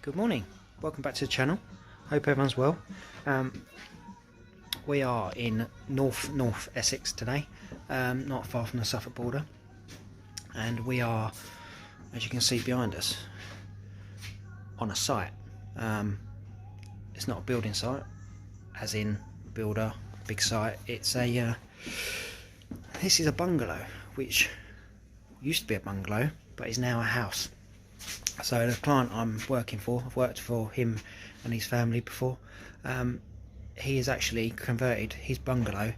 Good morning, welcome back to the channel. Hope everyone's well. We are in North Essex today, not far from the Suffolk border, and we are, as you can see behind us, on a site. It's not a building site, as in builder, big site. It's a this is a bungalow, which used to be a bungalow but is now a house. So the client I'm working for, I've worked for him and his family before. He has actually converted his bungalow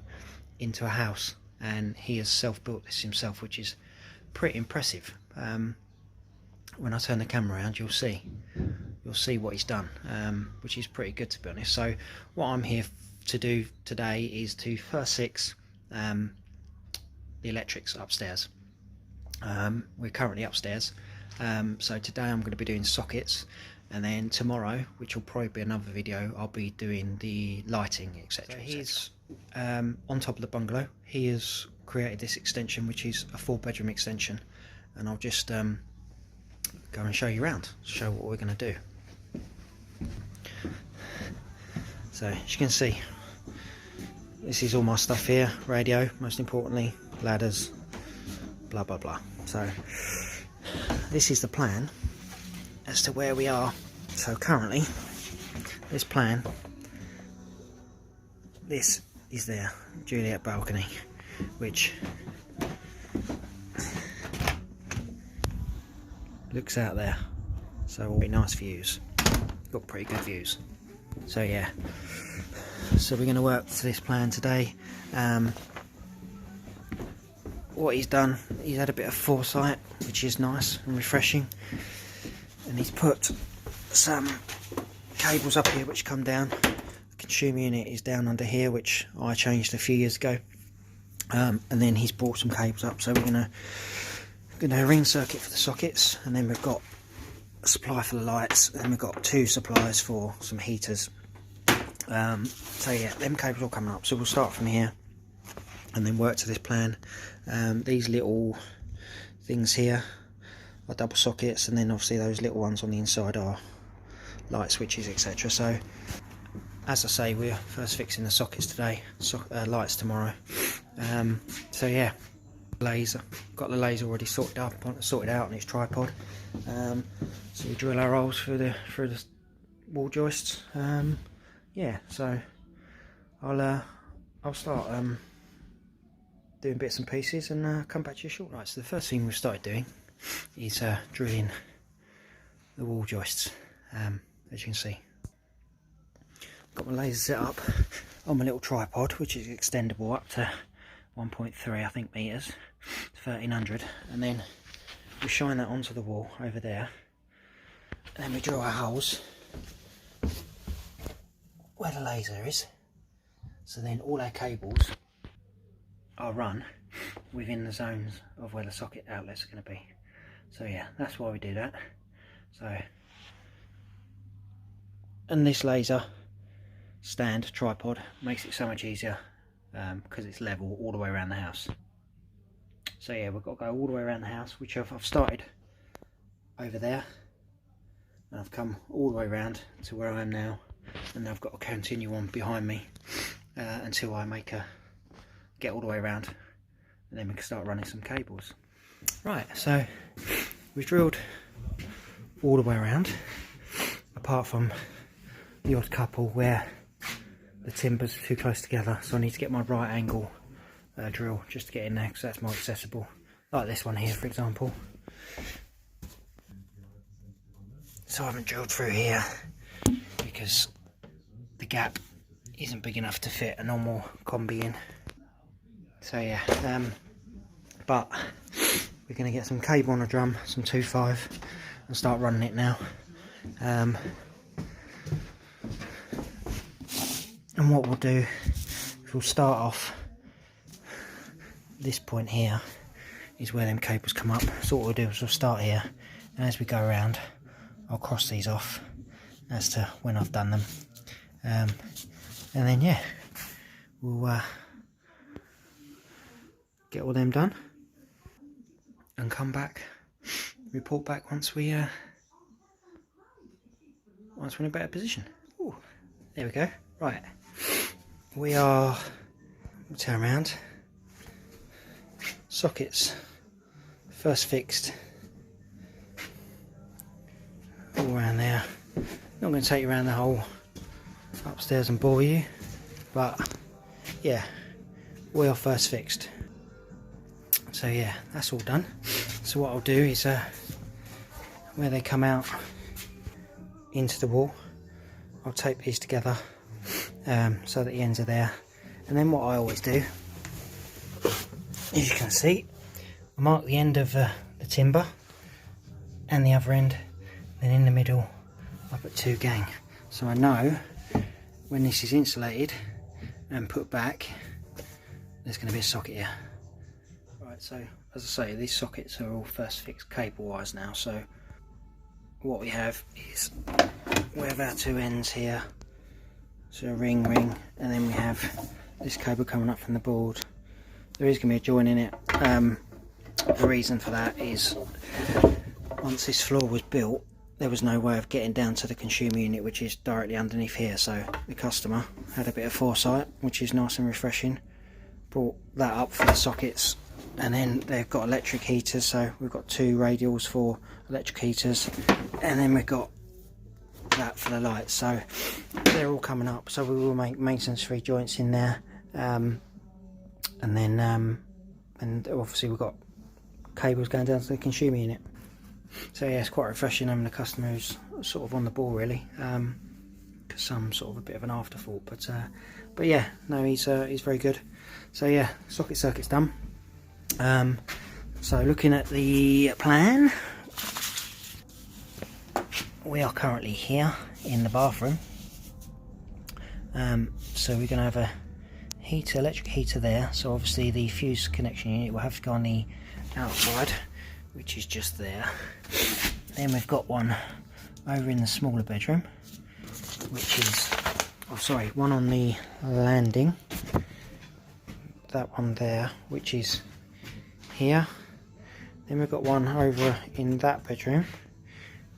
into a house, and he has self-built this himself, which is pretty impressive. When I turn the camera around, you'll see what he's done, which is pretty good, to be honest. So what I'm here to do today is to first fix the electrics upstairs. We're currently upstairs. So today I'm going to be doing sockets, and then tomorrow, which will probably be another video, I'll be doing the lighting, etc. So he's on top of the bungalow. He has created this extension, which is a 4-bedroom extension, and I'll just go and show you around, show what we're going to do. So as you can see, this is all my stuff here: radio, most importantly, ladders, blah blah blah. So this is the plan as to where we are. So currently, this plan, this is their Juliet balcony, which looks out there. So all nice views. Got pretty good views. So yeah. So we're going to work to this plan today. What he's done, he's had a bit of foresight, which is nice and refreshing, and he's put some cables up here which come down. The consumer unit is down under here, which I changed a few years ago, and then he's brought some cables up. So we're gonna ring circuit for the sockets, and then we've got a supply for the lights, and we've got 2 supplies for some heaters. So yeah, them cables all coming up. So we'll start from here and then work to this plan. These little things here are double sockets, and then obviously those little ones on the inside are light switches, etc. So as I say, we're first fixing the sockets today, lights tomorrow. So yeah, laser, got the laser already sorted out on its tripod. So we drill our holes through the wall joists. Yeah, so I'll start doing bits and pieces and come back to you shortly. Right, so the first thing we've started doing is drilling the wall joists. As you can see, got my laser set up on my little tripod, which is extendable up to 1.3, I think, meters, 1300, and then we shine that onto the wall over there, and then we drill our holes where the laser is. So then all our cables are run within the zones of where the socket outlets are going to be. So yeah, that's why we do that. So, and this laser stand tripod makes it so much easier because it's level all the way around the house. So yeah, we've got to go all the way around the house, which I've started over there, and I've come all the way around to where I am now, and I've got to continue on behind me until I get all the way around, and then we can start running some cables. Right, so we've drilled all the way around, apart from the odd couple where the timbers are too close together, so I need to get my right angle drill just to get in there, because that's more accessible, like this one here for example. So I haven't drilled through here because the gap isn't big enough to fit a normal combi in. So yeah, but we're going to get some cable on a drum, some 2.5, and start running it now. And what we'll do is we'll start off this point here is where them cables come up. So what we'll do is we'll start here, and as we go around I'll cross these off as to when I've done them, and then yeah, we'll get all them done and come back, report back once we once we're in a better position. Ooh, there we go. Right, we are, we'll turn around, sockets first fixed all around there. Not going to take you around the whole upstairs and bore you, but yeah, we are first fixed. So yeah, that's all done. So what I'll do is where they come out into the wall, I'll tape these together so that the ends are there. And then what I always do, as you can see, I mark the end of the timber and the other end, then in the middle I put 2 gang, so I know when this is insulated and put back there's going to be a socket here. Right, so as I say, these sockets are all first fixed cable wise now, so what we have is we have our 2 ends here, so a ring, and then we have this cable coming up from the board. There is going to be a join in it. The reason for that is once this floor was built, there was no way of getting down to the consumer unit, which is directly underneath here, so the customer had a bit of foresight, which is nice and refreshing, brought that up for the sockets. And then they've got electric heaters, so we've got 2 radials for electric heaters, and then we've got that for the lights, so they're all coming up. So we will make maintenance free joints in there, and then and obviously we've got cables going down to the consumer unit. So yeah, it's quite refreshing having a customer who's sort of on the ball really, because some sort of a bit of an afterthought, but yeah, no, he's very good. So yeah, socket circuit's done. So looking at the plan, we are currently here in the bathroom. So we're going to have a heater, electric heater there, so obviously the fuse connection unit will have to go on the outside, which is just there. Then we've got one over in the smaller bedroom, which is, oh sorry, one on the landing, that one there, which is here. Then we've got one over in that bedroom,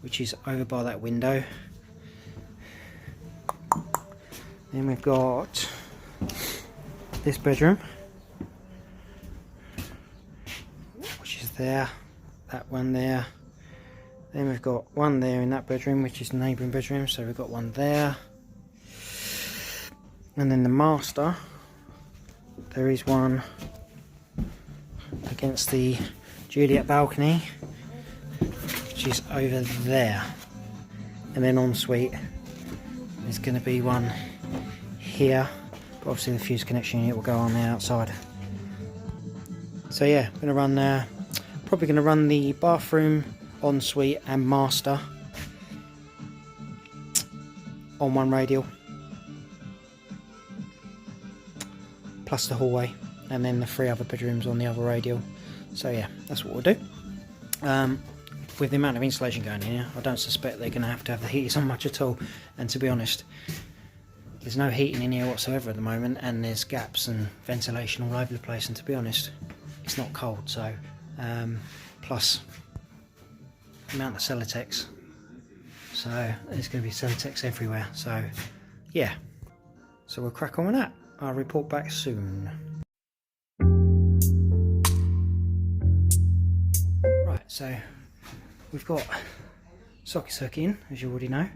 which is over by that window. Then we've got this bedroom, which is there, that one there. Then we've got one there in that bedroom, which is the neighbouring bedroom, so we've got one there. And then the master, there is one against the Juliet balcony, which is over there. And then ensuite there's going to be one here, but obviously the fuse connection unit will go on the outside. So yeah, I'm going to run probably going to run the bathroom, ensuite and master on one radial, plus the hallway, and then the 3 other bedrooms on the other radial. So yeah, that's what we'll do. With the amount of insulation going in here, I don't suspect they're going to have the heaters on much at all, and to be honest, there's no heating in here whatsoever at the moment, and there's gaps and ventilation all over the place, and to be honest, it's not cold. So plus the amount of Celotex, so there's going to be Celotex everywhere. So yeah, so we'll crack on with that. I'll report back soon. Right, so we've got socket circuit in, as you already know,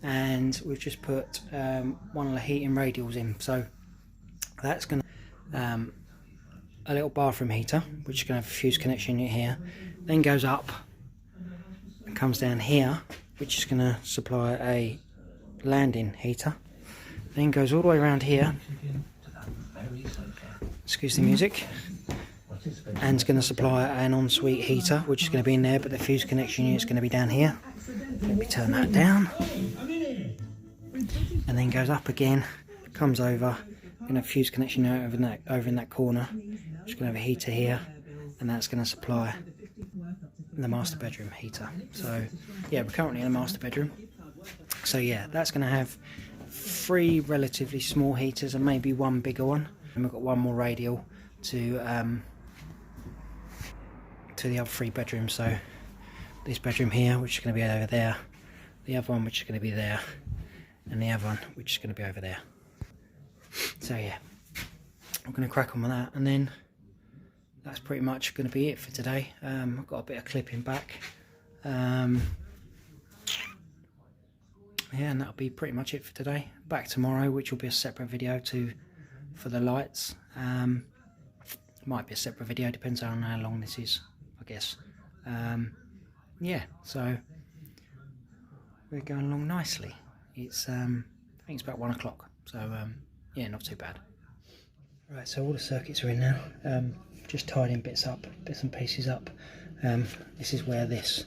and we've just put one of the heating radials in. So that's going to a little bathroom heater, which is going to have a fuse connection unit here, then goes up and comes down here, which is going to supply a landing heater, then goes all the way around here, excuse the music, and it's going to supply an ensuite heater, which is going to be in there, but the fuse connection unit is going to be down here. Let me turn that down, and then goes up again, comes over, going to have a fuse connection unit over in that corner, which is going to have a heater here, and that's going to supply the master bedroom heater. So yeah, we're currently in a master bedroom. So yeah, that's going to have 3 relatively small heaters and maybe 1 bigger one, and we've got 1 more radial to the other 3 bedrooms. So this bedroom here, which is going to be over there, the other one which is going to be there, and the other one which is going to be over there. So yeah, I'm going to crack on with that, and then that's pretty much going to be it for today. I've got a bit of clipping back, yeah, and that'll be pretty much it for today. Back tomorrow, which will be a separate video for the lights. Might be a separate video, depends on how long this is, I guess. Yeah, so we're going along nicely. It's I think it's about 1 o'clock, so yeah, not too bad. Right, so all the circuits are in now. Just tidying bits and pieces up. This is where this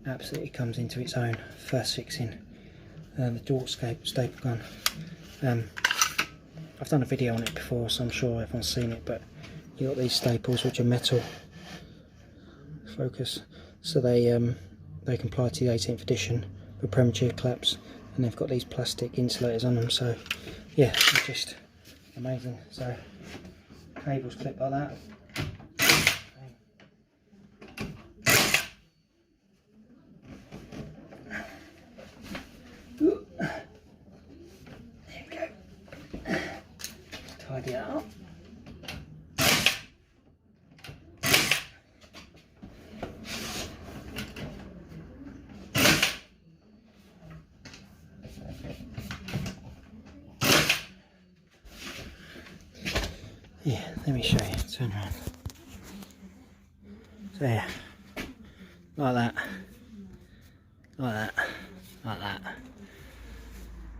absolutely comes into its own. First fixing the door staple gun. I've done a video on it before, so I'm sure everyone's seen it, but you've got these staples which are metal. Focus. So they comply to the 18th edition for premature collapse, and they've got these plastic insulators on them, so yeah, it's just amazing. So cables clip like that. There we go. Tidy it up. Yeah, let me show you. Turn around. So yeah, like that, like that, like that.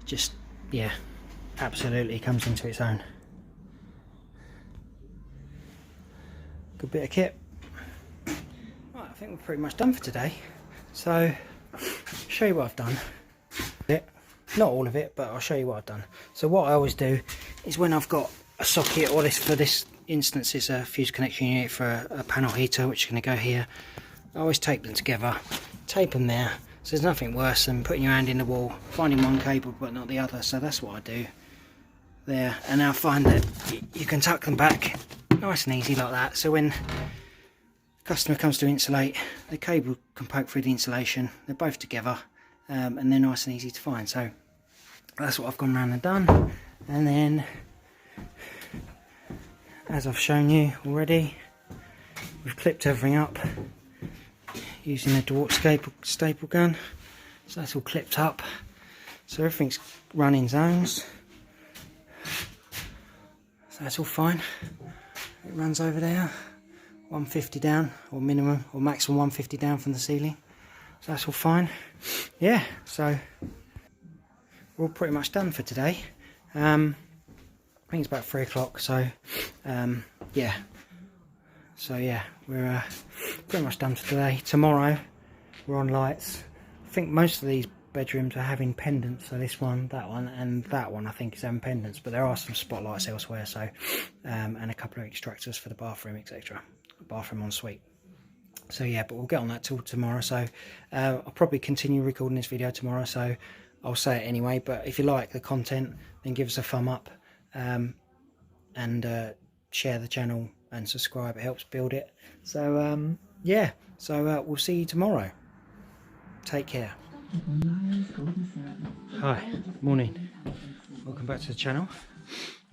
Just, yeah, absolutely comes into its own. Good bit of kit. Right, I think we're pretty much done for today. So, show you what I've done. Not all of it, but I'll show you what I've done. So what I always do is when I've got a socket, or this, for this instance, is a fuse connection unit for a panel heater, which is going to go here. I always tape them together, tape them there. So there's nothing worse than putting your hand in the wall, finding one cable but not the other. So that's what I do there, and I find that you can tuck them back nice and easy like that. So when the customer comes to insulate, the cable can poke through the insulation. They're both together, and they're nice and easy to find. So that's what I've gone around and done. And then, as I've shown you already, we've clipped everything up using a DeWalt staple gun. So that's all clipped up, so everything's run in zones, so that's all fine. It runs over there, 150 down, or minimum or maximum 150 down from the ceiling, so that's all fine. Yeah, so we're all pretty much done for today. I think it's about 3 o'clock, so yeah. So yeah, we're pretty much done for today. Tomorrow we're on lights. I think most of these bedrooms are having pendants, so this one, and that one I think is having pendants, but there are some spotlights elsewhere, so and a couple of extractors for the bathroom, etc. Bathroom ensuite. So yeah, but we'll get on that till tomorrow. So I'll probably continue recording this video tomorrow, so I'll say it anyway. But if you like the content, then give us a thumb up, and share the channel and subscribe. It helps build it. So yeah, so we'll see you tomorrow. Take care. Hi, morning, welcome back to the channel.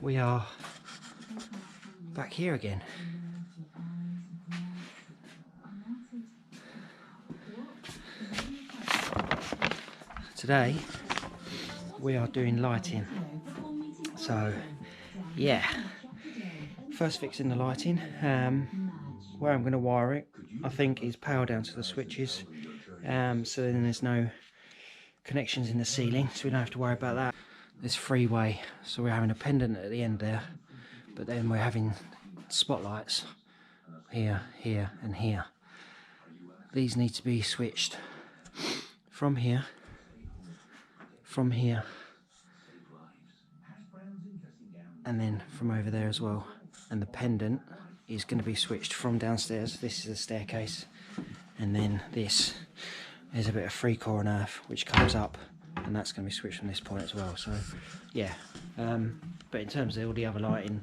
We are back here again. Today we are doing lighting. So yeah, first fixing the lighting. Where I'm going to wire it, I think, is power down to the switches, so then there's no connections in the ceiling, so we don't have to worry about that. There's freeway, so we're having a pendant at the end there, but then we're having spotlights here, here and here. These need to be switched from here, and then from over there as well. And the pendant is going to be switched from downstairs. This is the staircase, and then this is a bit of 3-core and earth which comes up, and that's going to be switched from this point as well. So yeah, but in terms of all the other lighting,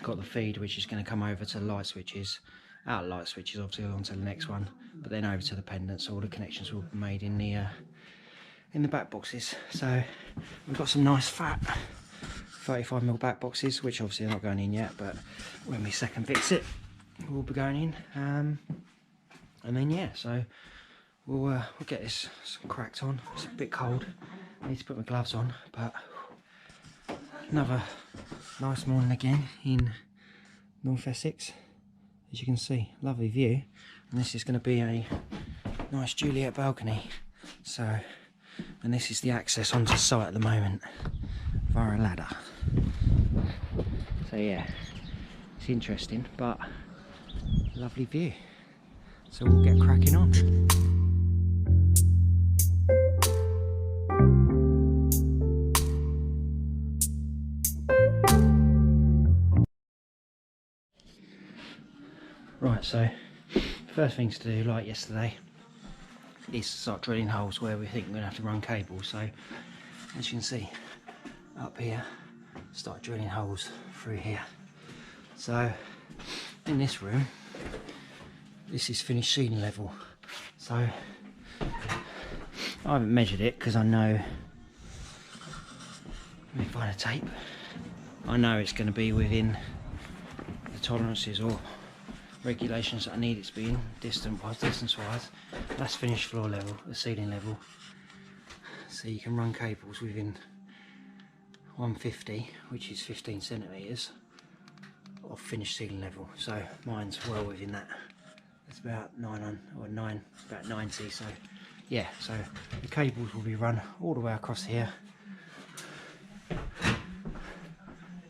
got the feed which is going to come over to the light switches, out light switches obviously onto the next one, but then over to the pendant, so all the connections will be made in the in the back boxes. So we've got some nice fat 35mm back boxes, which obviously are not going in yet, but when we second fix it, we'll be going in. And then yeah, so we'll get this cracked on. It's a bit cold. I need to put my gloves on, but another nice morning again in North Essex. As you can see, lovely view, and this is going to be a nice Juliet balcony. So, and this is the access onto the site at the moment via a ladder. So yeah, it's interesting, but lovely view. So we'll get cracking on. Right, so first things to do, like yesterday, is start drilling holes where we think we're going to have to run cables. So as you can see up here, start drilling holes through here. So in this room, this is finished ceiling level. So I haven't measured it because I know, let me find a tape, I know it's going to be within the tolerances or regulations that I need it to be in, distance wise. That's finished floor level, the ceiling level. So you can run cables within 150, which is 15 centimeters of finished ceiling level. So mine's well within that. It's about 90. So yeah, so the cables will be run all the way across here,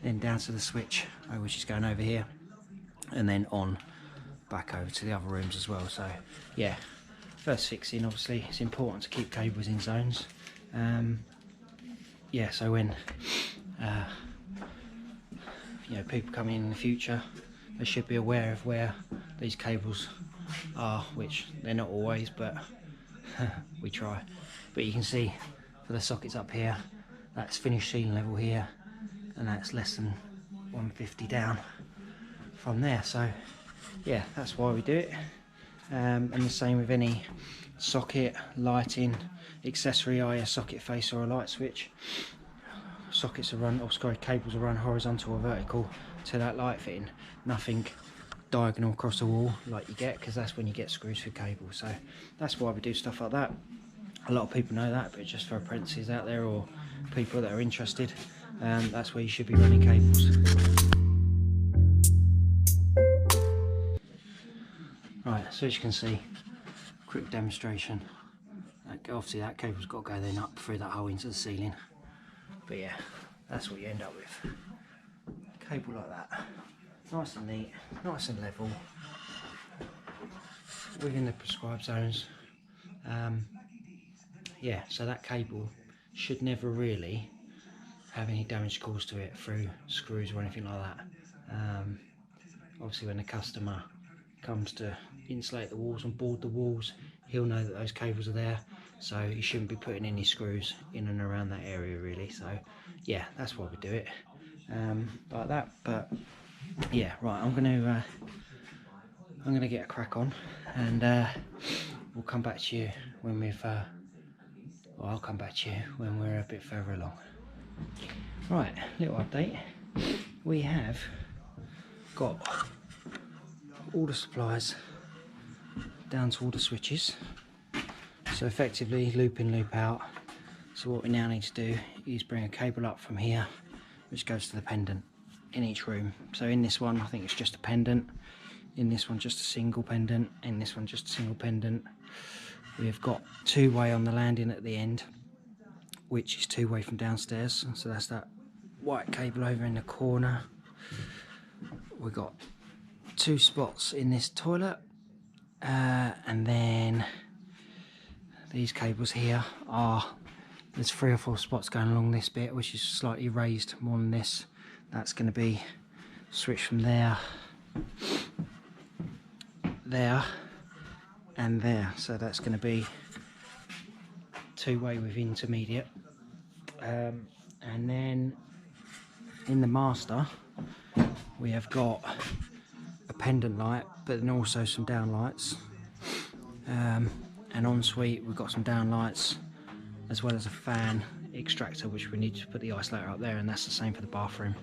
then down to the switch, which is going over here, and then on back over to the other rooms as well. So yeah, first fixing, obviously it's important to keep cables in zones. Yeah, so when you know, people come in the future, they should be aware of where these cables are, which they're not always, but we try. But you can see for the sockets up here, that's finished ceiling level here, and that's less than 150 down from there. So yeah, that's why we do it. And the same with any socket, lighting, accessory, i.e. a socket face or a light switch. Sockets are run, or sorry, cables are run horizontal or vertical to that light fitting. Nothing diagonal across the wall like you get, because that's when you get screws for cables. So that's why we do stuff like that. A lot of people know that, but just for apprentices out there or people that are interested, that's where you should be running cables. Right, so as you can see, quick demonstration. Obviously that cable's got to go then up through that hole into the ceiling. But yeah, that's what you end up with. A cable like that. Nice and neat, nice and level, within the prescribed zones. Yeah, so that cable should never really have any damage caused to it through screws or anything like that. Obviously when the customer comes to insulate the walls and board the walls, he'll know that those cables are there, so you shouldn't be putting any screws in and around that area really. So yeah, that's why we do it like that. But yeah, right, I'm gonna get a crack on, and we'll come back to you when we've well, I'll come back to you when we're a bit further along. Right, little update. We have got all the supplies down to all the switches, so effectively loop in, loop out. So what we now need to do is bring a cable up from here, which goes to the pendant in each room. So in this one I think it's just a pendant, in this one just a single pendant, in this one just a single pendant. We've got two-way on the landing at the end, which is two-way from downstairs, so that's that white cable over in the corner. We've got two spots in this toilet, and then these cables here are, there's 3 or 4 spots going along this bit, which is slightly raised more than this. That's going to be switched from there, there and there, so that's going to be two-way with intermediate. And then in the master we have got a pendant light, but then also some down lights, and en suite we've got some down lights as well as a fan extractor, which we need to put the isolator up there, and that's the same for the bathroom.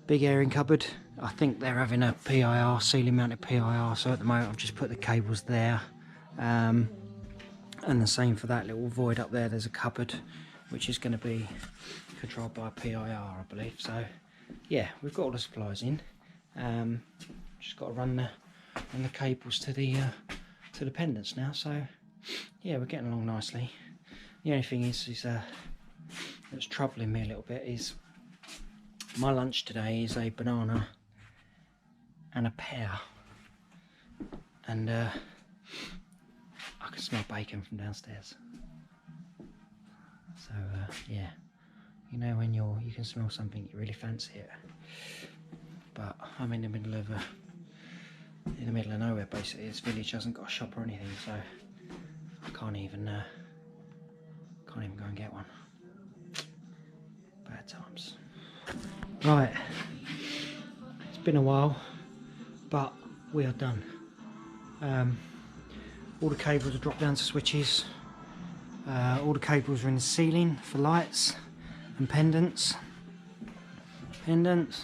Big airing cupboard. I think they're having a PIR, ceiling mounted PIR, so at the moment I've just put the cables there. And the same for that little void up there. There's a cupboard which is going to be controlled by a PIR, I believe. So yeah, we've got all the supplies in. Just got to run the cables to the pendants now. So yeah, we're getting along nicely. The only thing is that's troubling me a little bit is my lunch today is a banana and a pear, and I can smell bacon from downstairs. So yeah, you know when you can smell something, you really fancy it. But I'm in the middle of nowhere basically. This village hasn't got a shop or anything, so I can't even go and get one. Bad times. Right, it's been a while, but we are done. All the cables are dropped down to switches. All the cables are in the ceiling for lights and pendants. Pendant.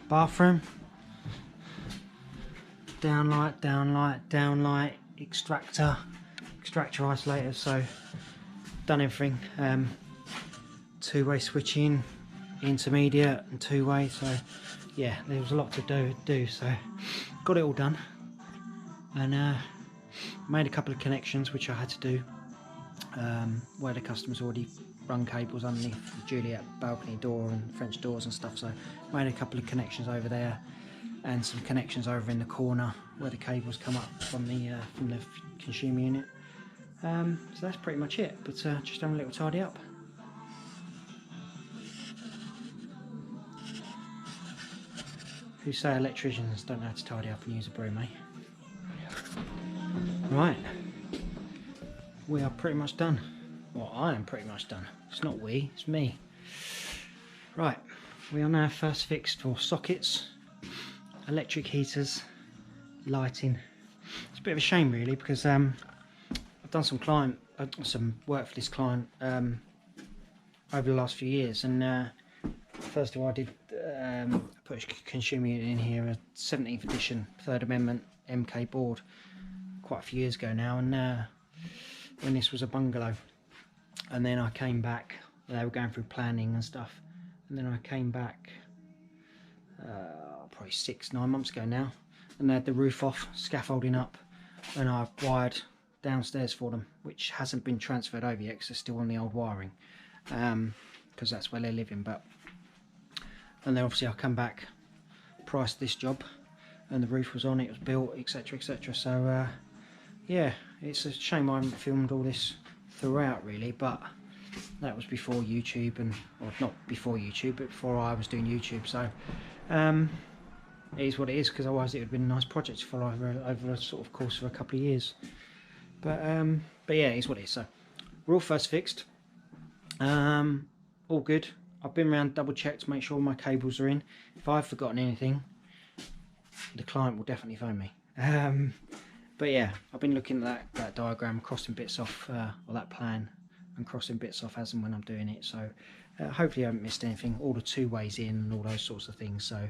Bathroom. Downlight, extractor isolator. So done everything. Two-way switching, intermediate and two-way. So yeah, there was a lot to do. So got it all done, and made a couple of connections which I had to do where the customer's already run cables underneath the Juliet balcony door and French doors and stuff. So made a couple of connections over there, and some connections over in the corner where the cables come up from the consumer unit. So that's pretty much it, but just having a little tidy up. Who say electricians don't know how to tidy up and use a broom, eh? Right, we are pretty much done. Well, I am pretty much done. It's not we, it's me. Right, we are now first fixed for sockets, electric heaters, lighting. It's a bit of a shame really, because I've done some work for this client over the last few years, and first of all I did put a consumer unit in here, a 17th edition 3rd Amendment MK board, quite a few years ago now, and when this was a bungalow. And then I came back, they were going through planning and stuff, and then I came back probably 6-9 months ago now, and they had the roof off, scaffolding up, and I wired downstairs for them, which hasn't been transferred over yet because they're still on the old wiring, because that's where they're living. And then obviously I come back, priced this job, and the roof was on, it was built, etc, etc. So yeah, it's a shame I haven't filmed all this throughout really, but that was before YouTube, or not before YouTube, but before I was doing YouTube. So it is what it is, because otherwise it would have been a nice project to follow over a sort of course of a couple of years. But yeah, it is what it is. So we're all first fixed, all good. I've been around, double checked to make sure my cables are in. If I've forgotten anything, the client will definitely phone me. But yeah, I've been looking at that diagram, crossing bits off, or that plan, and crossing bits off as and when I'm doing it. So hopefully I haven't missed anything. All the two ways in and all those sorts of things. So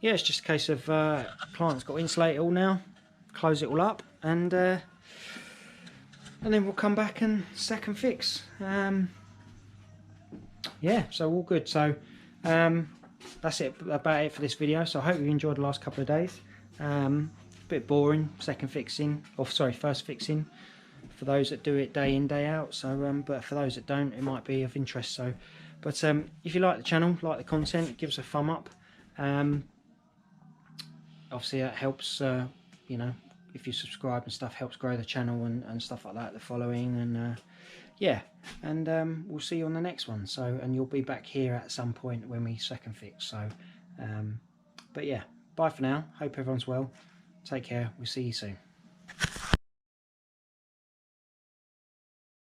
yeah, it's just a case of client's got to insulate it all now, close it all up, and then we'll come back and second fix. Yeah, so all good. So that's about it for this video. So I hope you enjoyed the last couple of days. Bit boring, first fixing for those that do it day in, day out. So but for those that don't, it might be of interest. So but if you like the channel, like the content, give us a thumb up. Obviously that helps, you know, if you subscribe and stuff, helps grow the channel and stuff like that, the following, and yeah, and we'll see you on the next one. So, and you'll be back here at some point when we second fix. So but yeah, bye for now, hope everyone's well. Take care, we'll see you soon.